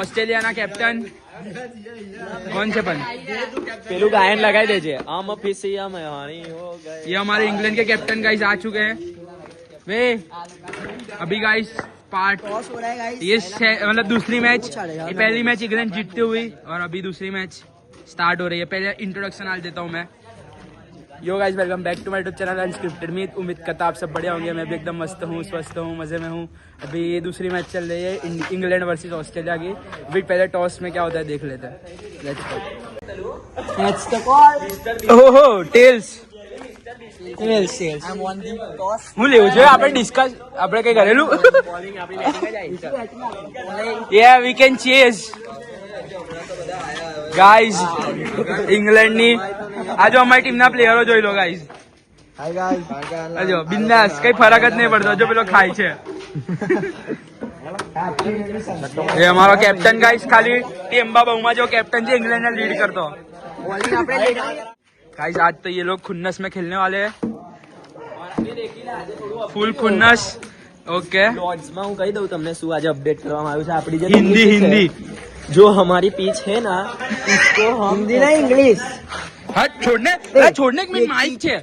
ઓસ્ટ્રેલિયાના કેપ્ટન कौन से पन पेलू गायन लगाई दीजिए हम फिसिया में ये हमारे इंग्लैंड के कैप्टन गाइस आ चुके हैं वे अभी गाइस पार्ट ये मतलब दूसरी मैच ये पहली मैच इंग्लैंड जीतती हुई और अभी दूसरी मैच स्टार्ट हो रही है। पहले इंट्रोडक्शन आज देता हूँ मैं। Yo guys welcome back to my YouTube channel unscripted में। उम्मीद करता आप सब बढ़िया होंगे। मैं भी एकदम मस्त हूँ, स्वस्थ हूँ, मजे में हूँ। अभी ये दूसरी मैच चल रही है इंग्लैंड वर्सेस ऑस्ट्रेलिया की। अभी पहले टॉस में क्या होता है देख लेते हैं। ओहो टेल्स હું લેવું છે આપણે ડિસ્કસ આપણે કઈ કરેલું યા વી કેન ચેઝ ગાઈઝ ઇંગ્લેન્ડની આ જો અમારી ટીમના પ્લેયરો જોઈ લો ગાઈઝ જો બિંદાસ કઈ ફરક જ નહીં પડતો જો પેલો ખાય છે એ અમારો કેપ્ટન ગાઈઝ ખાલી ટેમ્બા બહુમાં जो कैप्टन છે इंग्लैंड ने लीड करतो गाइस। आज तो ये लोग खुन्नस में खेलने वाले हैं, फुल खुन्नस। ओके लॉर्ड्स में हूँ कही दઉં તમને શું આજે અપડેટ કરવામાં આવ્યું છે આપણી જે हिंदी हिंदी जो हमारी पिच है ना उसको हम हिंदी ना इंग्लिश हाँ छोड़ने की माइक है।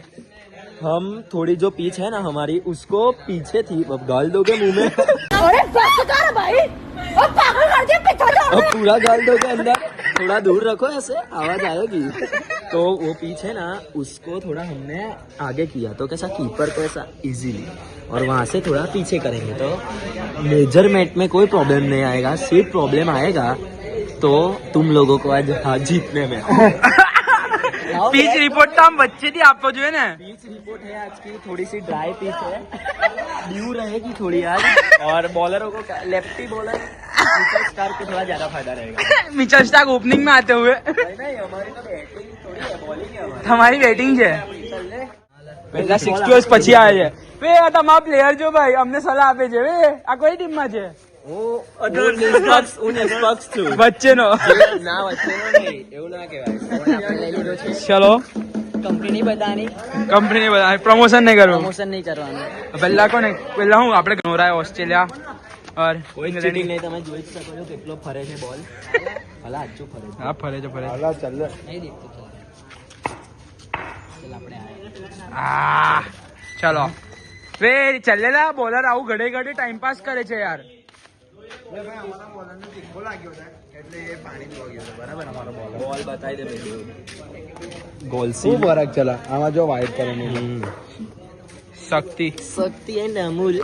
हम थोड़ी जो पिच है ना हमारी उसको पीछे थी अब गाल दोगे मुंह में अरे बस कर भाई और पागल कर दिया पीछे अब पूरा गाल दोगे अंदर थोड़ा दूर रखो ऐसे आवाज आएगी। तो वो पिच है ना उसको थोड़ा हमने आगे किया तो कैसा कीपर को ऐसा इजीली और वहां से थोड़ा पीछे करेंगे तो मेजरमेंट में कोई प्रॉब्लम नहीं आएगा। सिर्फ प्रॉब्लम आएगा तो तुम लोगों को आज हाथ जीतने में। पिच रिपोर्ट तो हम बच्चे थी आपको जो है ना पिच रिपोर्ट है आज की थोड़ी सी ड्राई पिच है ड्यू रहेगी थोड़ी आज और बॉलरों को लेफ्टी बॉलर मिचेल स्टार्क को थोड़ा ज्यादा फायदा रहेगा। मिचेल स्टार्क ओपनिंग में आते हुए नहीं हमारी तो बैटिंग थोड़ी है बॉलिंग है हमारी बैटिंग है પહેલા 60 વર્ષ પછી આવે છે વે આ તમારા પ્લેયર જો ભાઈ અમને સલાહ આપે છે વે આ કઈ ટીમમાં છે વચ્ચેનો ના વચ્ચેનો નહીં એવું ના કહેવાય। ચલો कंपनी नहीं बतानी કંપની પ્રમોશન નહીં કરવું प्रमोशन नहीं करवाना પહેલા કોને પહેલા હું આપણે ગણોરા ઓસ્ટ્રેલિયા और કોઈ ચીટિંગ નહીં તમે જોઈ જ શકો છો કેટલો ફરે છે બોલ ભલા આચું ફરે છે હા ફરે છે ચાલ नहीं देखते चल આપણે ચલો વે ચાલેલા બોલર આવું ઘડે ઘડે ટાઈમ પાસ કરે છે યાર। બોલ બતાવી દે ગોલ શું ફરક ચલા આમાં જો વાઇટ કલરની શક્તિ શક્તિ એન્ડ અમૂલ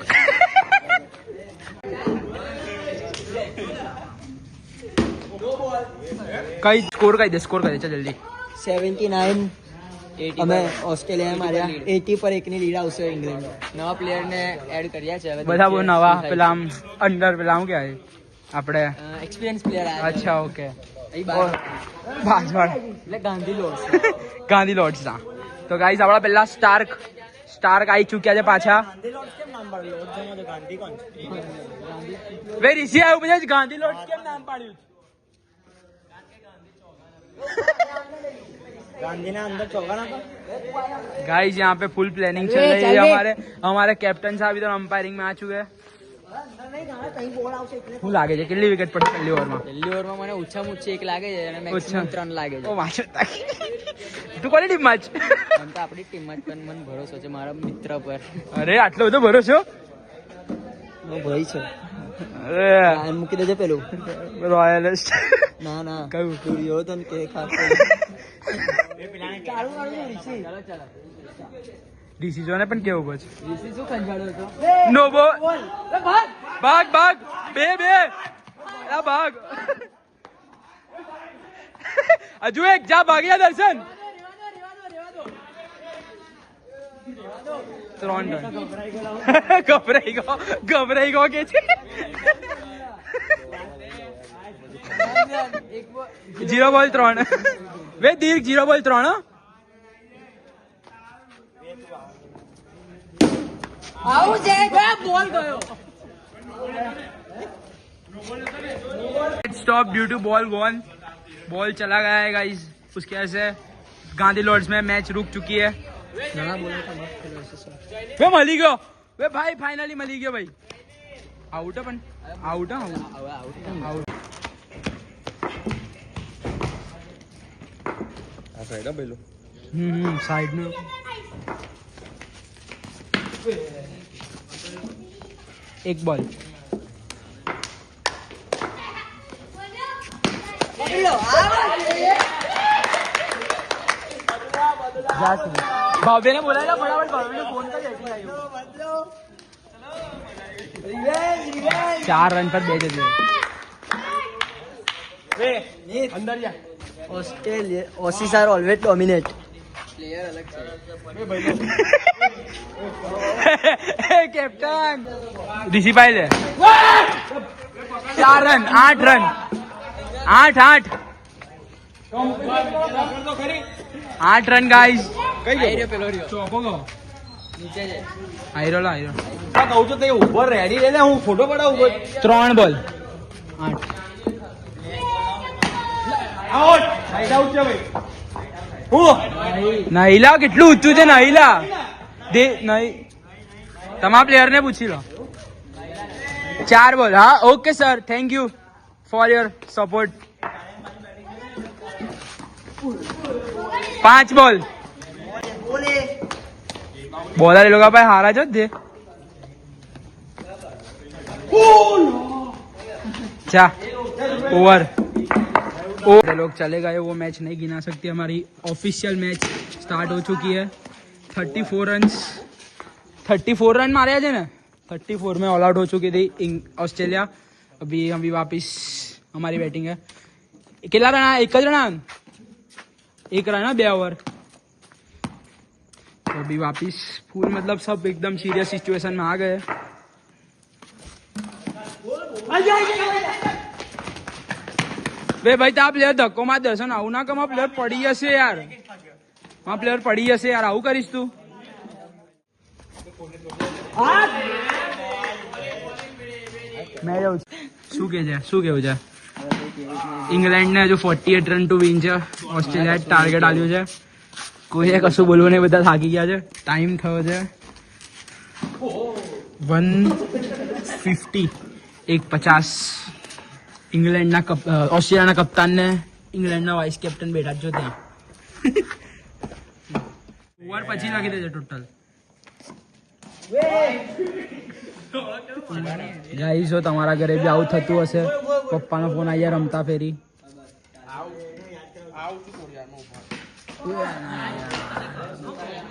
કઈ સ્કોર કઈ દે સ્કોર કઈ દે ચાલ જલ્દી 79 અમે ઓસ્ટ્રેલિયા માર્યા 80 પર 1 ની લીડ આવશે ઇંગ્લેન્ડ નવા પ્લેયર ને એડ કર્યા છે હવે બધા બહુ નવા પેલા આમ અંડર પેલા હું કહેવાય આપણે એક્સપિરિયન્સ પ્લેયર આયા અચ્છા ઓકે અહીં બાર બાજવાડ એટલે ગાંધી લોર્ડ્સ ગાંધી લોર્ડ્સ ના તો ગાઈસ આપણા પેલા સ્ટાર્ક આવી ચૂક્યા છે પાછા ગાંધી લોર્ડ્સ કેમ નામ પાડ્યું લોર્ડ્સ માં ગાંધી કોણ વે ઋષિ આવ્યું પછી ગાંધી લોર્ડ્સ કેમ નામ પાડ્યું गांधी ना अंदर चौका था गाइस यहाँ पे फुल प्लानिंग चल रही है। हमारे कैप्टन साहब इधर अंपायरिंग में आ चुके हैं। શું લાગે છે કેટલી વિકેટ પડશે પહેલી ઓવરમાં? પહેલી ઓવરમાં મને ઓછામાં ઓછી 1 લાગે છે અને મેક્સિમમ 3 લાગે છે। ઓ વાંચો તું કોની ટીમમાં છે? એમ તો આપણી ટીમમાં જ પણ મને ભરોસો છે મારા મિત્ર પર। અરે આટલો બધો ભરોસો? નો ભાઈ છે। અરે આ મૂકી દેજે પેલું રોયલિસ્ટ ના ના કયું દુર્યોધન કે ખાસ ચાલુ ડિસિઝન પણ કેવું પછી ઋષિ શું ખંજાડ્યો હતો નો બોલ ભાગ ભાગ બે આ ભાગ હજુ એક જા ભાગ્યા દર્શન 3 રન ગભરાઈ ગયો કે છે 0 બોલ 3 વે દીર્ઘ 0 બોલ 3 આવું છે બોલ ગયો stop due to ball gone ball चला गया है गाइस उसकी वजह से गांधी लॉर्ड्स में मैच रुक चुकी है। वे मली गयो वे भाई फाइनली मली गयो भाई આઉટ પણ આઉટ આઉટ આ સાઈડ પેલું સાઈડ નું એક બોલ ભાવે ને બોલાયેલા ફટાફટ ભાવે ફોન કરી 4 રન પર 2 જશે અંદર જા Australia Aussies are always dominate captain ઋષિભાઈ લે 4 રન 8 રન 8 રન ગાઈસ ચોકો ગો નીચે જાય આયરો લા આયરો કહું છું તે ઉપર રેડી રે હું ફોટો પડાવું ઉપર 3 બોલ 8 આઉટ સાઈડ આઉટ છે ભાઈ હું નહીલા કેટલું ઊંચું છે નહીલા દે નહીં તમારા પ્લેયર ને પૂછી લો 4 બોલ હા okay sir thank you for your support 5 બોલ બોલર એ લોકો ભાઈ હારા જ દે चा ओवर लोग चले गए वो मैच नहीं गिना सकती हमारी ऑफिशियल मैच स्टार्ट हो चुकी है 34 रन मारे थे ना 34 में ऑल आउट हो चुकी थी ऑस्ट्रेलिया अभी वापिस हमारी बैटिंग है कितना रन एक रन 1 रन 2 ओवर तो अभी वापिस फुल मतलब सब एकदम सीरियस सिचुएशन में आ गए भाई ता प्लेयर धक्को मार दे आવું ના કમા પ્લેયર પડી જશે યાર પ્લેયર પડી જશે યાર આવું કરીશ તું શું કેવું છે ઇંગ્લેન્ડ ને હજુ 48 રન ટુ વિન છે ઓસ્ટ્રેલિયા ટાર્ગેટ આલ્યું છે કોઈએ કશું બોલવું નહીં બધા થાકી ગયા છે ટાઈમ થયો છે 150 150 ઇંગ્લેન્ડના ઓસ્ટ્રેલિયાના કપ્તાનને ઇંગ્લેન્ડના વાઇસ કેપ્ટન બેઠા જ જો ત્યાં ઓવર પછી લખી દેજો ટોટલ ગાઈસ જો તમારા ઘરે બી આવું થતું હશે પપ્પાનો ફોન આયા રમતા ફેરી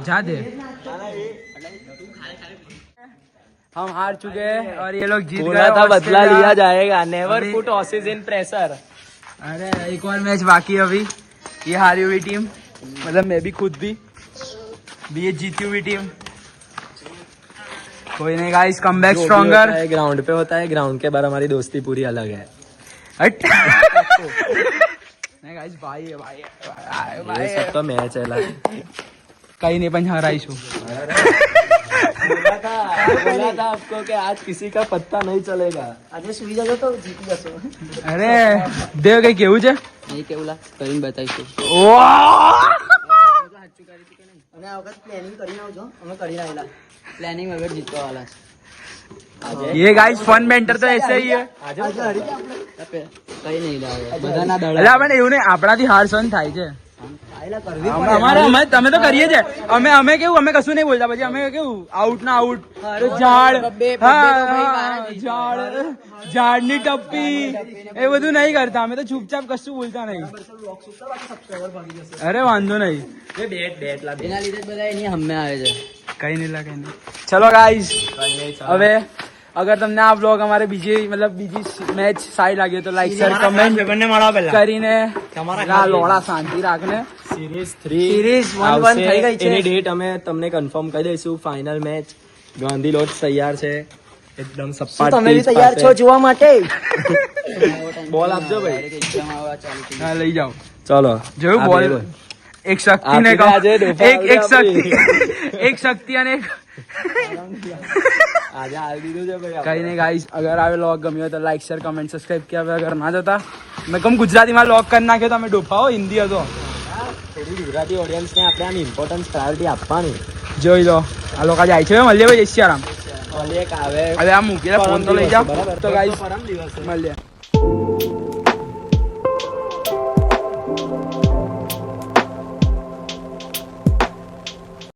जा दे हम हार चुके हैं और ये लोग जीत गए था बदला लिया जाएगा नेवर पुट ऑसिस इन प्रेशर अरे एक और मैच बाकी है अभी ये हारी हुई टीम मतलब मैं भी खुद भी ये जीती हुई टीम कोई नहीं guys come back stronger ground पे होता है ग्राउंड के बाहर हमारी दोस्ती पूरी अलग है नहीं गाइस भाई है ये सब तो मैच है कहीं नहीं पण हराईશું बोला था आपको कि आज किसी का पत्ता नहीं चलेगा આજે સુઈ જજો તો જીતી જશો અરે દેવ કઈ કેવું છે નહીં કેવું કરીને બતાવીશું અને આ વખત પ્લાનિંગ કરીને આવજો અમે કરીને આવેલા પ્લાનિંગ વગર જીતવા વાળા ये गाइस फन बेंटर तो ऐसे ही है આજે હરી આપણે કઈ નહીં લાવે બધાના દડા એટલે આપણે એવું નહીં આપણાથી હાર સહન થાય છે આયલા કરવી અમારે અમે તમે તો કરીએ છે અમે કેવું અમે કશું નહીં બોલતા પછી અમે કેવું આઉટ ના આઉટ ઝાડ ઝાડની ટપ્પી એ બધું નહીં કરતા અમે તો ચૂપચાપ કશું બોલતા નહીં અરે વાંધો નહીં એના લીધે બધા એની હમે આવે છે કઈ નહીં ચલો ગાઈસ હવે અગર તમને આ બ્લોગ અમારે બીજી મેચ સારી લાગી તો લાઈક શેર કમેન્ટ કરીને લોડા શાંતિ રાખને सीरीज 1-1 થઈ ગઈ છે એની ડેટ અમે તમને કન્ફર્મ કરી દઈશું ફાઇનલ મેચ ગાંધી લોટ તૈયાર છે એકદમ સપાટ તમે બી તૈયાર છો જોવા માટે બોલ આપજો ભાઈ એક્ઝામ આવવા ચાલુ થઈ હા લઈ જાઓ ચલો જોયું બોલ એક શક્તિ ને એક શક્તિ અને એક આજે હાલ દીધું છે ભાઈ કઈ નહીં ગાઈસ અગર આ વ્લોગ ગમ્યો હોય તો લાઈક શેર કમેન્ટ સબસ્ક્રાઇબ किया अगर ना जता मैं कम गुजराती में लॉक कर नाख्यो તમે ડોફાઓ હિન્દી હતો થોડી ગુજરાતી ઓડિયન્સ ને આપણે આમ ઇમ્પોર્ટન્સ પ્રાયોરિટી આપવાની જોઈ લો આ લોકો જાય છે મળીએ ભાઈ જય શ્રી રામ ભલે એક આવે હવે આ મૂકીને ફોન તો લઈ જાઓ બરાબર તો ગાઈસ પરમ દિવસે મળીએ